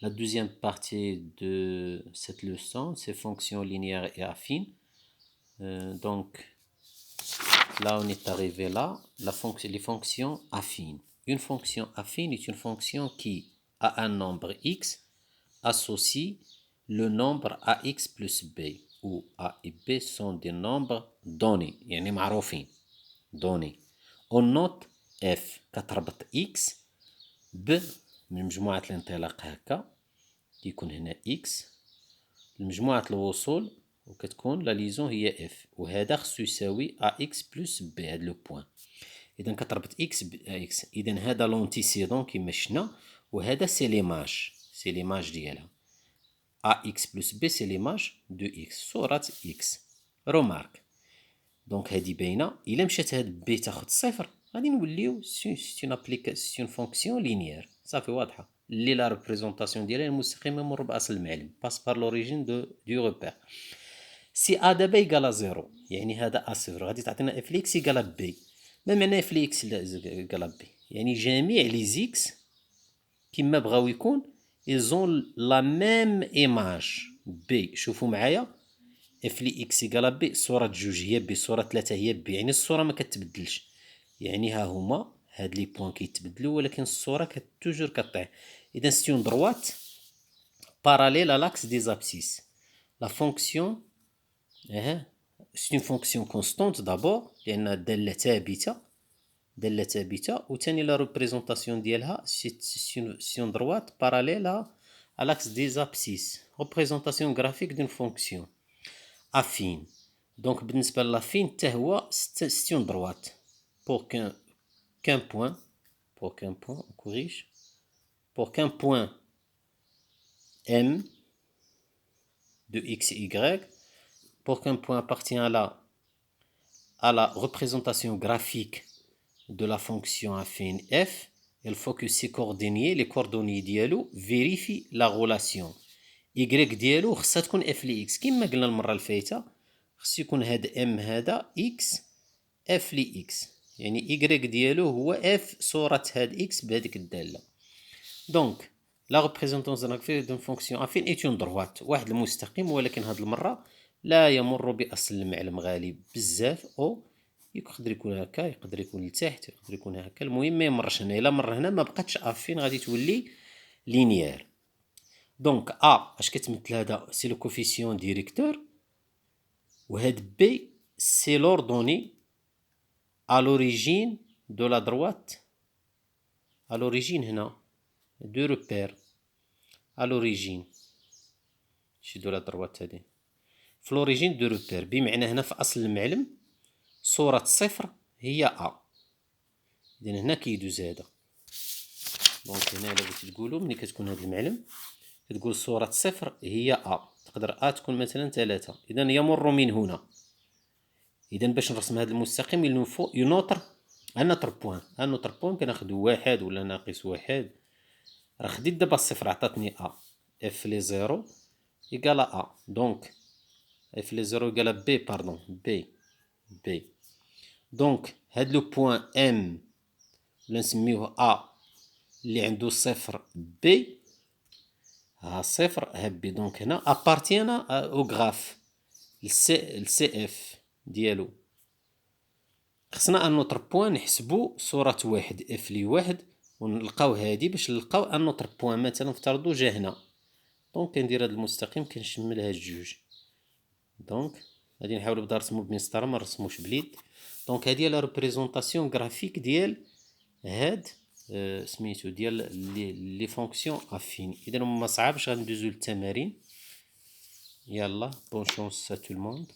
La deuxième partie de cette leçon, c'est fonctions linéaires et affines. Donc, là, on est arrivé là, les fonctions affines. Une fonction affine est une fonction qui a un nombre x associe le nombre ax plus b, où a et b sont des nombres donnés, يعني معروفين donnés. On note f كتربط x ب من مجموعة الانطلاق هكا يكون هنا x لمجموعة الوصول وكتكون لا ليزون هي اف، وهذا خصو يساوي ax بلس b، هاد لو بوان. اذا كتربط x ب x، اذا هذا لونتيسيدون كيما شفنا، وهذا سي ليماج ديالها. ax بلس b سي ليماج دو x، صورة x. رومارك دونك هادي باينة. الا مشات هاد b تاخد صفر غادي نوليو سي اون فونكسيون لينيير، صافي واضحة، اللي لا ريبريزونطاسيون ديالها المستقيم يمر باصل المعلم، باس بار لوريجين دو روبير. سي ا دابا يقال زيرو، يعني هذا ا صفر، غادي تعطينا اف ليكس يقال بي. ما معنى اف ليكس يقال بي؟ يعني جميع لي زيكس كيما بغاو يكون ايزون لا ميم ايماج بي. شوفوا معايا، اف لي اكس يقال بي، صورة جوج هي بي، صورة ثلاثة هي بي، يعني الصورة ما كتبدلش. يعني ها هما هاد لي بوان كيتبدلوا ولكن الصورة توجور كطيح. اذا ستيون دروات باراليل à l'axe des abscisses. La fonction c'est une fonction constante d'abord لأن دالة ثابتة، وثاني لا ريبريزونطاسيون ديالها سيون دروات باراليل à l'axe des abscisses. Représentation graphique d'une fonction affine. Donc بالنسبة لافين حتى هو ستيون دروات pour qu'un point on corrige, pour qu'un point m de x, y, pour qu'un point appartient à la représentation graphique de la fonction affine f, il faut que ces coordonnées, les coordonnées ديالو vérifient la relation y ديالو خصها تكون f ل x. كما قلنا المرة الفايتة خص يكون هاد m هذا x f ل x، يعني y ديالو هو f صورة هاد x بهذيك الدالة. دونك لا ريبريزونطاسيون غرافيك دون فونكسيون افين ايت اون دروات، واحد المستقيم، ولكن هاد المرة لا يمر بأصل المعلم غالب بزاف، او يقدر يكون هكا، يقدر يكون لتحت، يقدر يكون هكا، المهم ما يمرش هنا. الا مر هنا ما بقاتش افين، غادي تولي لينيير. دونك اش كتمثل؟ هذا سي لو كوفيسيون ديريكتور، وهاد بي سي لوردوني ا لوريجين دو لا دروات، ا لوريجين هنا دو روبير، ا لوريجين شي دو لا دروات هادي في لوريجين دو روبير، بمعنى هنا في اصل المعلم صورة صفر هي ا. اذا هنا كيدوز هذا. دونك هنا الا بغيتي تقولو ملي كتكون هاد المعلم كتقول صورة صفر هي ا، تقدر ا تكون مثلا 3، اذا يمر من هنا. اذا باش نرسم هذا المستقيم ينفو ينوتر ان نوتر بوان كناخدو واحد ولا ناقص واحد. راه خديت دابا الصفر عطاتني ا، اف لي زيرو يقال ا، دونك اف لي زيرو يقال بي، باردون بي. دونك هاد لو بوان ام ولا نسميوه ا اللي عنده صفر بي، ها صفر ها بي، دونك هنا ابارتينا او غراف السي اف ديالو. خصنا ان نوتر بوان نحسبو صورة واحد اف لي واحد ونلقاو هادي باش نلقاو ان نوتر بوان، مثلا نفترضو جا هنا، دونك كندير هاد المستقيم كنشمل هاد الجوج. دونك غادي نحاول نبدا نرسمو بمسطرة ما نرسموش باليد. دونك هادي هي لا ريبريزونطاسيون غرافيك ديال هاد سميتو ديال لي فونكسيون افين. اذا ما صعابش غندوزو للتمارين. يلا بون شونس ا تو الموند.